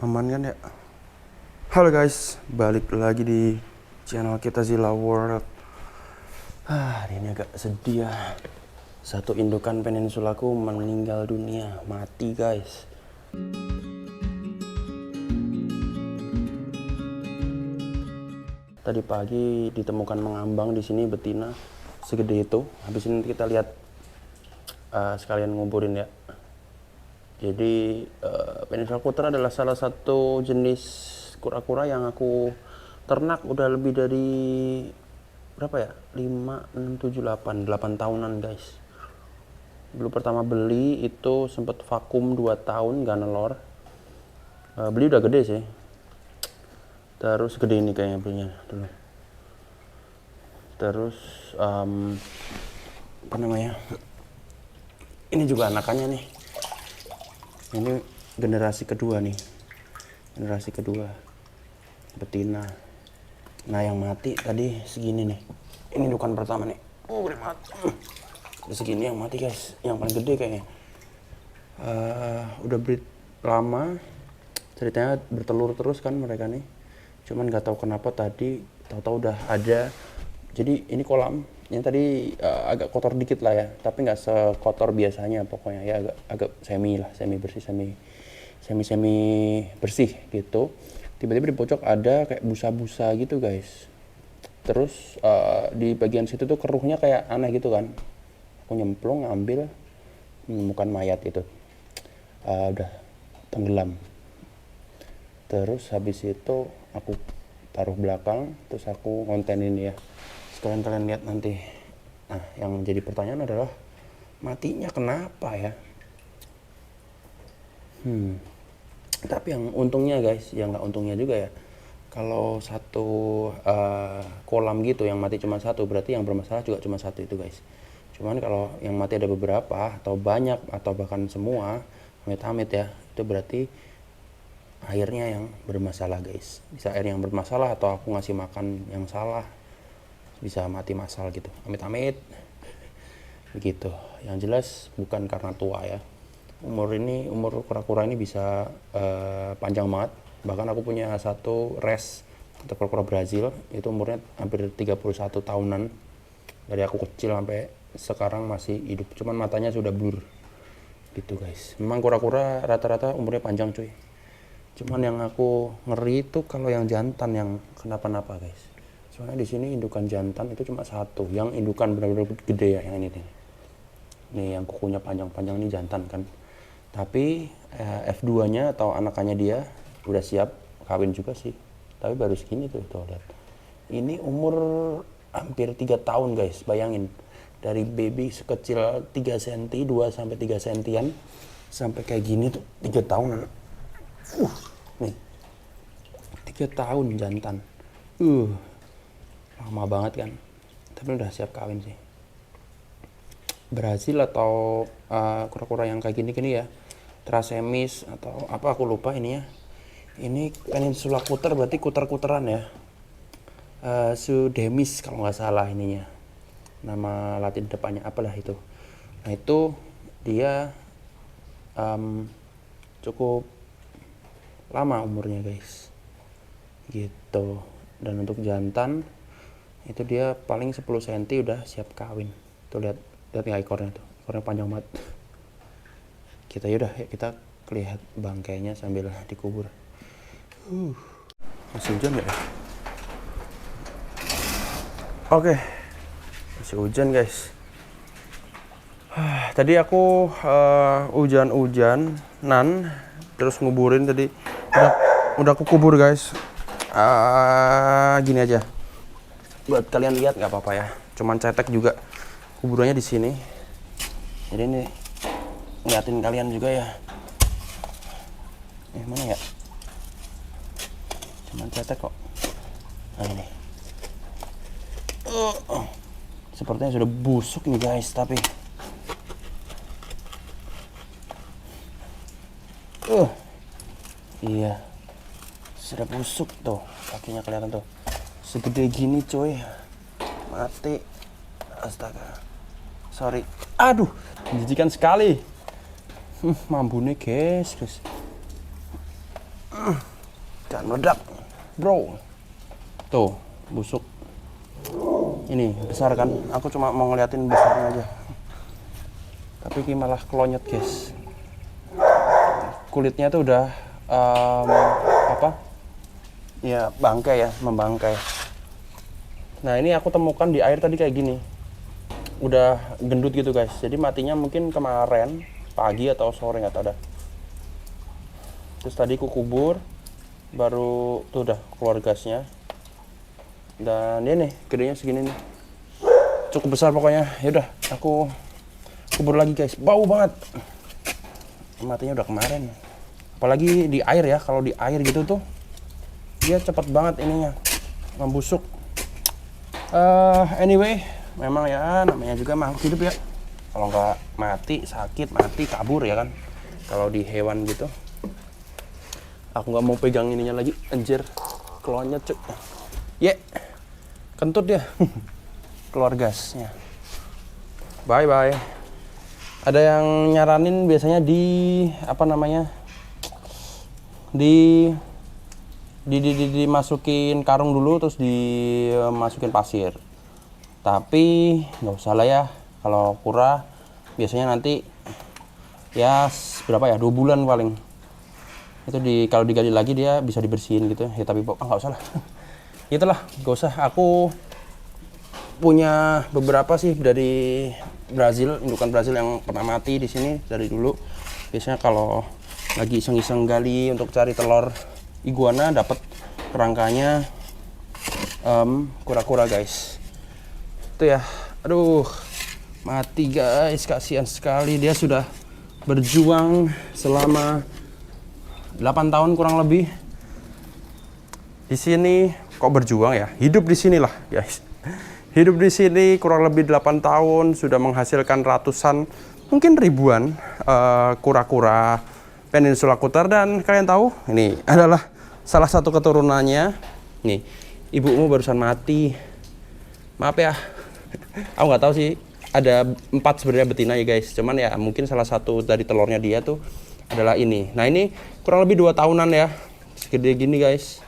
Aman kan ya? Halo guys, balik lagi di channel kita Zilla World. Hari ini agak sedih ya. Satu indukan peninsulaku meninggal dunia, mati guys. Tadi pagi ditemukan mengambang di sini betina segede itu. Habis ini kita lihat sekalian nguburin ya. Jadi Peninsula Kuta adalah salah satu jenis kura-kura yang aku ternak udah lebih dari berapa ya? 5, 6, 7, 8 tahunan guys. Dulu pertama beli itu sempet vakum 2 tahun gak nelor. Beli udah gede sih. Terus gede ini kayaknya belinya dulu. Terus apa namanya? Ini juga anakannya nih. Ini generasi kedua nih, generasi kedua betina. Nah yang mati tadi segini nih, ini indukan pertama nih. Gede mati. Segini yang mati guys, yang paling gede kayaknya. Udah breed lama, ceritanya bertelur terus kan mereka nih. Cuman nggak tahu kenapa tadi tahu-tahu udah ada. Jadi ini kolam yang tadi agak kotor dikit lah ya, tapi nggak sekotor biasanya pokoknya ya, agak semi bersih gitu. Tiba-tiba di pojok ada kayak busa-busa gitu guys. Terus di bagian situ tuh keruhnya kayak aneh gitu kan. Aku nyemplung ngambil, menemukan mayat itu udah tenggelam. Terus habis itu aku taruh belakang, terus aku kontenin ya. Kalian lihat nanti. Nah, yang jadi pertanyaan adalah matinya kenapa ya? Tapi yang untungnya guys, yang nggak untungnya juga ya. Kalau satu kolam gitu yang mati cuma satu, berarti yang bermasalah juga cuma satu itu guys. Cuman kalau yang mati ada beberapa atau banyak atau bahkan semua, amit-amit ya, itu berarti airnya yang bermasalah guys. Bisa air yang bermasalah atau aku ngasih makan yang salah. Bisa mati massal gitu, amit-amit begitu. Yang jelas bukan karena tua ya. Umur kura-kura ini bisa panjang banget. Bahkan aku punya satu res atau kura-kura Brazil itu umurnya hampir 31 tahunan. Dari aku kecil sampai sekarang masih hidup, cuman matanya sudah blur gitu guys. Memang kura-kura rata-rata umurnya panjang cuy. Cuman yang aku ngeri itu kalau yang jantan yang kenapa-napa guys. Soalnya di sini indukan jantan itu cuma satu, yang indukan benar-benar gede ya, yang ini nih. Nih yang kukunya panjang-panjang ini jantan kan. Tapi F2-nya atau anakannya dia udah siap kawin juga sih. Tapi baru segini tuh lihat. Ini umur hampir 3 tahun guys, bayangin. Dari baby sekecil 3 cm, 2 sampai 3 sentian sampai kayak gini tuh 3 tahunan. Nih. 3 tahun jantan. Lama banget kan, tapi udah siap kawin sih. Brazil atau kura-kura yang kayak gini ya, Trasemis atau apa aku lupa ini ya. Ini Peninsula Kuta berarti kuter-kuteran ya. Sudemis kalau nggak salah ininya, nama latin depannya apalah itu. Nah itu dia cukup lama umurnya guys gitu. Dan untuk jantan itu dia paling 10 cm udah siap kawin. Tuh lihat nggak ekornya tuh, ekornya panjang banget. Kita lihat bangkainya sambil dikubur. Masih hujan nggak ya? Oke, masih hujan guys. Tadi aku hujan-hujanan terus nguburin tadi. Udah aku kubur guys. Gini aja. Buat kalian lihat nggak apa-apa ya. Cuman cetek juga kuburannya di sini. Jadi ini ngeliatin kalian juga ya. Mana ya? Cuman cetek kok. Nah ini. Sepertinya sudah busuk nih guys, tapi iya. Sudah busuk tuh. Kakinya kelihatan tuh. Segede gini coy, mati. Astaga, sorry, aduh, menjijikan sekali. Mambune guys. Jangan meledak, bro. Tuh, busuk. Ini besar kan? Aku cuma mau ngeliatin besarnya aja. Tapi ini malah kelonyet, guys. Kulitnya tuh udah ya bangkai ya, membangkai. Nah ini aku temukan di air tadi kayak gini, udah gendut gitu guys. Jadi matinya mungkin kemarin pagi atau sore, nggak tahu dah. Terus tadi aku kubur, baru tuh udah keluar gasnya. Dan ini nih gedenya segini nih, cukup besar pokoknya. Yaudah aku kubur lagi guys, bau banget. Matinya udah kemarin. Apalagi di air ya, kalau di air gitu tuh dia cepet banget ininya membusuk. Anyway, memang ya namanya juga makhluk hidup ya. Kalau nggak mati, sakit, mati, kabur ya kan. Kalau di hewan gitu. Aku nggak mau pegang ininya lagi, anjir. Kelonyet cuk. Kentut dia. Keluar gasnya. Bye bye. Ada yang nyaranin biasanya dimasukin karung dulu terus dimasukin pasir. Tapi nggak usah lah ya, kalau kura biasanya nanti ya berapa ya, 2 bulan paling itu kalau digali lagi dia bisa dibersihin gitu ya. Tapi nggak usah lah. Itulah, nggak usah. Aku punya beberapa sih dari Brazil, indukan Brazil yang pernah mati di sini dari dulu. Biasanya kalau lagi iseng-iseng gali untuk cari telur iguana, dapat kerangkanya kura-kura guys. Itu ya, aduh mati guys, kasihan sekali. Dia sudah berjuang selama 8 tahun kurang lebih di sini. Kok berjuang ya, hidup di sinilah guys. Hidup di sini kurang lebih 8 tahun, sudah menghasilkan ratusan, mungkin ribuan kura-kura Peninsula Kuta. Dan kalian tahu, ini adalah salah satu keturunannya. Nih, ibumu barusan mati. Maaf ya, aku nggak tahu sih. Ada 4 sebenarnya betina ya guys. Cuman ya mungkin salah satu dari telurnya dia tuh adalah ini. Nah ini kurang lebih 2 tahunan ya, segede gini guys.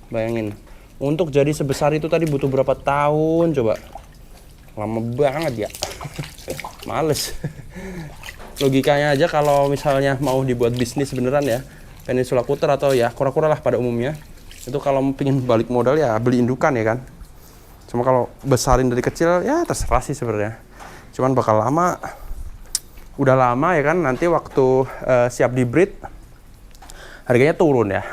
Bayangin. Untuk jadi sebesar itu tadi butuh berapa tahun coba? Lama banget ya. Males. Logikanya aja kalau misalnya mau dibuat bisnis beneran ya, Peninsula Kuta atau ya kura-kura lah pada umumnya, itu kalau pengen balik modal ya beli indukan ya kan. Cuma kalau besarin dari kecil ya terserah sih sebenarnya. Cuman bakal lama. Udah lama ya kan, nanti waktu siap di breed harganya turun ya.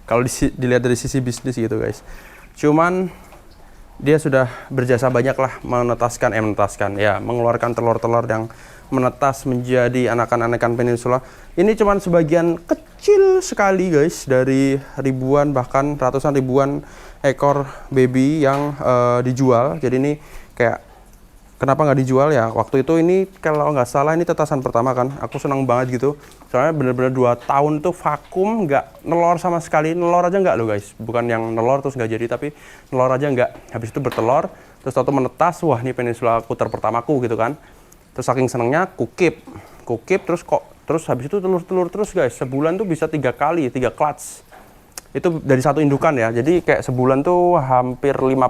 Kalau dilihat dari sisi bisnis gitu guys. Cuman dia sudah berjasa banyak lah mengeluarkan telur-telur yang menetas menjadi anakan-anakan peninsula. Ini cuman sebagian kecil sekali guys dari ribuan bahkan ratusan ribuan ekor baby yang dijual. Jadi ini kayak kenapa nggak dijual ya? Waktu itu ini kalau nggak salah ini tetasan pertama kan. Aku senang banget gitu. Soalnya bener-bener 2 tahun tuh vakum, nggak nelor sama sekali. Nelor aja nggak loh guys. Bukan yang nelor terus nggak jadi, tapi nelor aja nggak. Habis itu bertelur, terus waktu menetas, wah ini Peninsula Kuta pertamaku gitu kan. Terus saking senengnya kukip terus habis itu telur terus guys. Sebulan tuh bisa 3 kali, 3 clutch. Itu dari satu indukan ya. Jadi kayak sebulan tuh hampir 50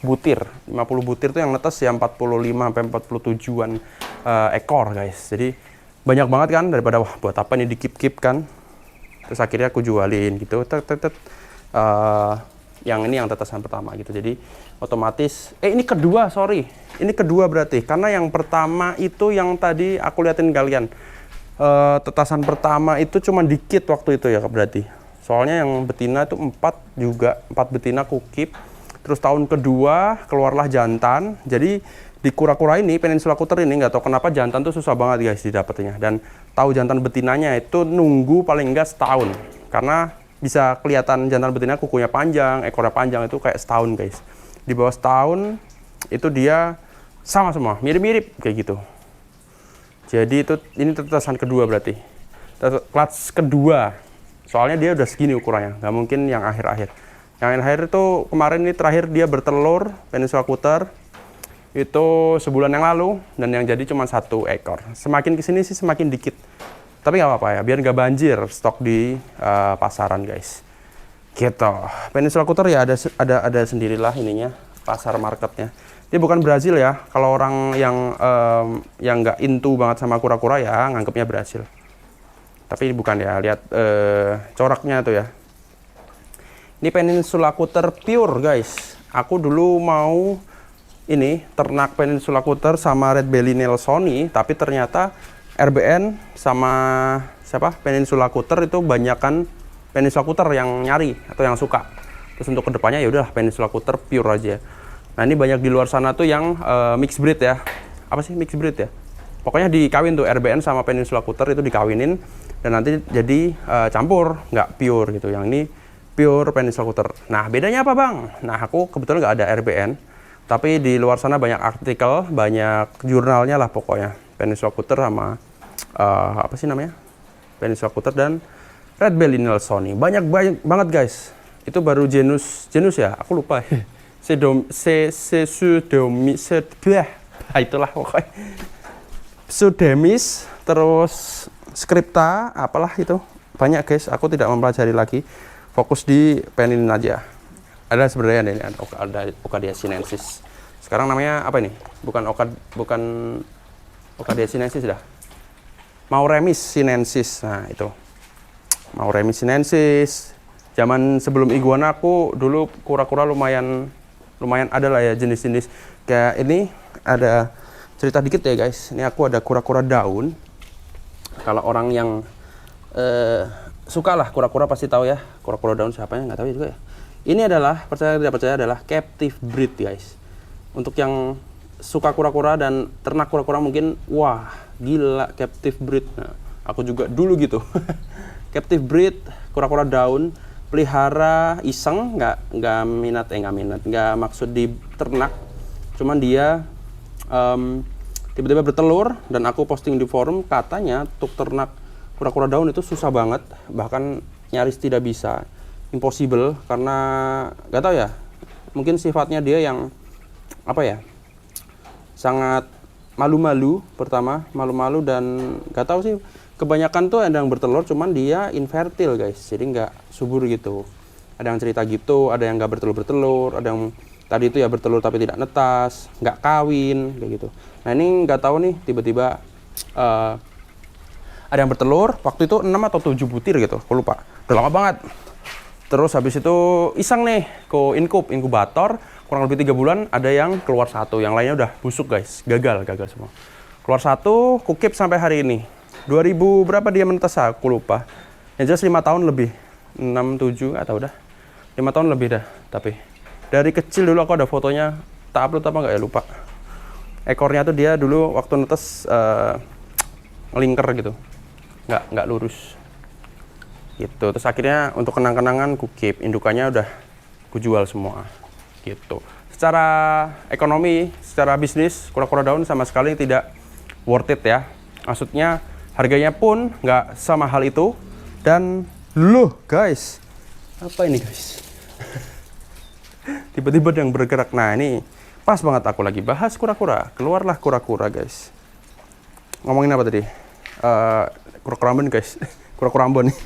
butir. 50 butir tuh yang netes ya 45 sampai 47-an ekor guys. Jadi banyak banget kan, daripada wah buat apa nih dikip-kip kan. Terus akhirnya aku jualin gitu. Yang ini yang tetesan pertama gitu. Jadi otomatis ini kedua, sorry. Ini kedua berarti. Karena yang pertama itu yang tadi aku liatin kalian. Tetasan pertama itu cuma dikit waktu itu ya berarti. Soalnya yang betina itu 4 betina kukip. Terus tahun kedua keluarlah jantan. Jadi di kura-kura ini, Peninsula Kuta ini, nggak tahu kenapa jantan tuh susah banget guys didapetnya. Dan tahu jantan betinanya itu nunggu paling enggak setahun. Karena bisa kelihatan jantan betina kukunya panjang, ekornya panjang, itu kayak setahun guys. Di bawah setahun itu dia sama semua, mirip-mirip kayak gitu. Jadi ini tetasan kedua berarti. Kelas kedua. Soalnya dia udah segini ukurannya, nggak mungkin yang akhir-akhir. Yang akhir itu kemarin ini terakhir dia bertelur, Peninsula Kuta. Itu sebulan yang lalu, dan yang jadi cuma 1 ekor. Semakin kesini sih semakin dikit. Tapi nggak apa-apa ya, biar nggak banjir stok di pasaran guys. Gitu. Peninsula Kuter ya ada sendirilah ininya, pasar marketnya. Dia bukan Brazil ya. Kalau orang yang nggak into banget sama kura-kura ya nganggapnya Brazil. Tapi bukan ya, lihat coraknya tuh ya. Ini Peninsula Kuter pure guys. Aku dulu mau ini ternak Peninsula Kuter sama Red Belly Nelsoni, tapi ternyata RBN sama siapa Peninsula Kuter itu banyakan Peninsula Kuter yang nyari atau yang suka. Terus untuk kedepannya ya udah Peninsula Kuter pure aja. Nah ini banyak di luar sana tuh yang mixed breed ya. Apa sih mixed breed ya? Pokoknya dikawin tuh RBN sama Peninsula Kuter itu dikawinin dan nanti jadi campur, nggak pure gitu. Yang ini pure Peninsula Kuter. Nah bedanya apa bang? Nah aku kebetulan nggak ada RBN, tapi di luar sana banyak artikel, banyak jurnalnya lah pokoknya. Peninsula Kuter sama apa sih namanya? Peninsula Kuter dan Red Belly Nelsoni. Banyak banget guys. Itu baru genus ya, aku lupa. Itulah pokoknya. Pseudemis, terus Scripta, apalah itu. Banyak guys, aku tidak mempelajari lagi. Fokus di peninin aja. Ada sebenarnya ini ada Ocadia sinensis. Sekarang namanya apa ini? Bukan Ocadia sinensis dah. Mauremis sinensis. Nah, itu. Mauremis sinensis. Zaman sebelum iguana aku dulu kura-kura lumayan ada lah ya jenis-jenis. Kayak ini ada cerita dikit ya guys. Ini aku ada kura-kura daun. Kalau orang yang suka lah kura-kura pasti tahu ya. Kura-kura daun siapanya nggak tahu juga ya. Ini adalah, percaya tidak percaya, adalah captive breed guys. Untuk yang suka kura-kura dan ternak kura-kura mungkin, wah gila captive breed. Nah, aku juga dulu gitu. Captive breed, kura-kura daun, pelihara iseng, nggak maksud di ternak. Cuman dia tiba-tiba bertelur dan aku posting di forum, katanya untuk ternak kura-kura daun itu susah banget, bahkan nyaris tidak bisa. Impossible, karena gak tahu ya, mungkin sifatnya dia yang apa ya, sangat malu-malu. Pertama malu-malu dan gak tahu sih, kebanyakan tuh ada yang bertelur cuman dia infertil guys, jadi nggak subur gitu. Ada yang cerita gitu, ada yang nggak bertelur, ada yang tadi itu ya bertelur tapi tidak netas, nggak kawin kayak gitu. Nah ini nggak tahu nih, tiba-tiba ada yang bertelur waktu itu 6 atau 7 butir gitu, aku lupa, udah lama banget. Terus habis itu iseng nih ke inkubator, kurang lebih 3 bulan ada yang keluar satu, yang lainnya udah busuk guys, gagal semua. Keluar satu, kukip sampai hari ini. 2000 berapa dia menetas aku lupa. Yang jelas 5 tahun lebih, 6, 7 atau udah 5 tahun lebih dah. Tapi dari kecil dulu aku ada fotonya, tak upload apa nggak ya lupa. Ekornya tuh dia dulu waktu netes ngelingker gitu, nggak lurus. Gitu. Terus akhirnya untuk kenang-kenangan kukip, indukannya udah kujual semua gitu. Secara ekonomi, secara bisnis, kura-kura daun sama sekali tidak worth it ya. Maksudnya harganya pun nggak semahal itu. Dan loh guys, apa ini guys? Tiba-tiba ada yang bergerak. Nah ini pas banget aku lagi bahas kura-kura, keluarlah kura-kura guys. Ngomongin apa tadi? Kura-kura Ambon guys. Kura-kura Ambon nih.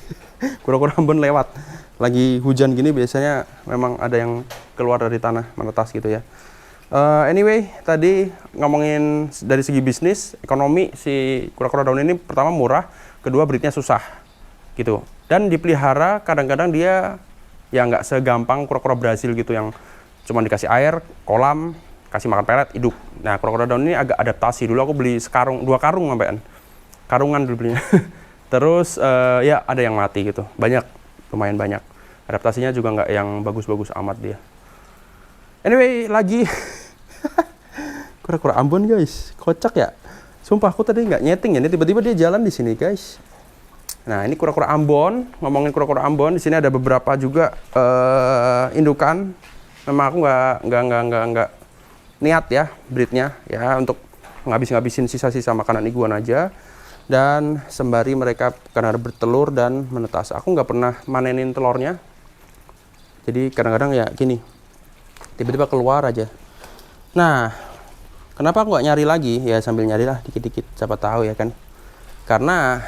Kura-kura Ambon lewat. Lagi hujan gini biasanya memang ada yang keluar dari tanah menetas gitu ya. Anyway, tadi ngomongin dari segi bisnis, ekonomi, si kura-kura daun ini pertama murah, kedua breednya susah gitu. Dan dipelihara kadang-kadang dia ya nggak segampang kura-kura Brazil gitu yang cuma dikasih air, kolam, kasih makan pelet, hidup. Nah kura-kura daun ini agak adaptasi. Dulu aku beli sekarung, 2 karung sampean. Karungan dulu belinya. Terus ya ada yang mati gitu, banyak, lumayan banyak. Adaptasinya juga nggak yang bagus-bagus amat dia. Anyway, lagi kura-kura Ambon guys, kocak ya. Sumpah aku tadi nggak nyeting ya, ini tiba-tiba dia jalan di sini guys. Nah ini kura-kura Ambon, ngomongin kura-kura Ambon, di sini ada beberapa juga indukan. Memang aku nggak niat ya breednya ya untuk ngabisin sisa-sisa makanan iguana aja. Dan sembari mereka karena bertelur dan menetas. Aku nggak pernah manenin telurnya. Jadi kadang-kadang ya gini, tiba-tiba keluar aja. Nah, kenapa aku nggak nyari lagi? Ya sambil nyari lah dikit-dikit, siapa tahu ya kan. Karena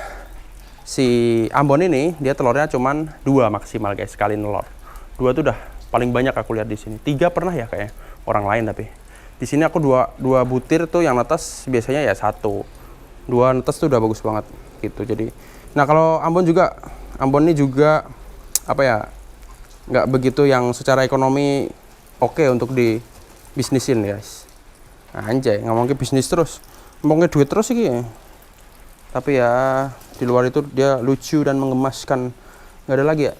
si Ambon ini dia telurnya cuman 2 maksimal guys sekali nelor. 2 tuh udah paling banyak aku lihat di sini. 3 pernah ya kayak orang lain, tapi di sini aku 2 butir tuh yang netes biasanya ya 1. 2 netes tuh udah bagus banget gitu. Jadi nah kalau Ambon ini juga apa ya, nggak begitu yang secara ekonomi oke untuk di bisnisin guys. Nah, anjay, ngomongin bisnis terus, ngomongin duit terus sih ya. Tapi ya di luar itu dia lucu dan mengemaskan. Nggak ada lagi ya.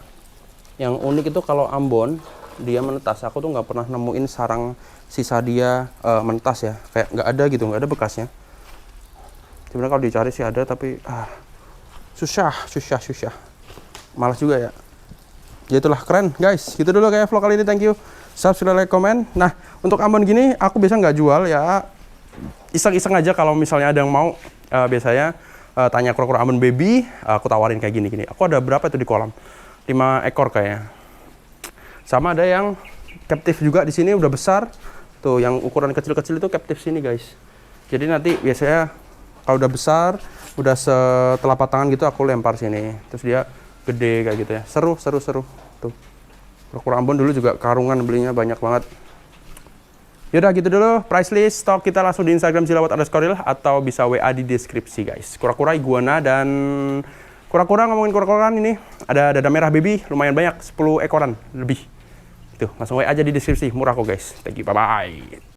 Yang unik itu kalau Ambon dia menetas, aku tuh nggak pernah nemuin sarang sisa dia menetas ya, kayak nggak ada gitu, nggak ada bekasnya. Sebenarnya kalau dicari sih ada, tapi susah, malas juga ya. Ya itulah, keren guys. Gitu dulu kayak vlog kali ini. Thank you, subscribe, like, komen. Nah untuk Ambon gini aku biasa nggak jual ya, iseng-iseng aja. Kalau misalnya ada yang mau biasanya tanya kura-kura Ambon baby, aku tawarin kayak gini. Aku ada berapa itu di kolam, 5 ekor kayaknya. Sama ada yang captive juga di sini, udah besar tuh, yang ukuran kecil-kecil itu captive sini guys. Jadi nanti biasanya kalau udah besar, udah setelapak tangan gitu, aku lempar sini, terus dia gede kayak gitu ya. Seru tuh. Kura-kura Ambon dulu juga karungan belinya banyak banget. Yaudah gitu dulu, price list stok kita langsung di Instagram silawat_real atau bisa WA di deskripsi guys. Kura-kura iguana dan kura-kura, ngomongin kura-kura ini ada dada merah baby lumayan banyak, 10 ekoran lebih. Tuh, langsung WA aja di deskripsi, murah kok guys. Thank you, bye-bye.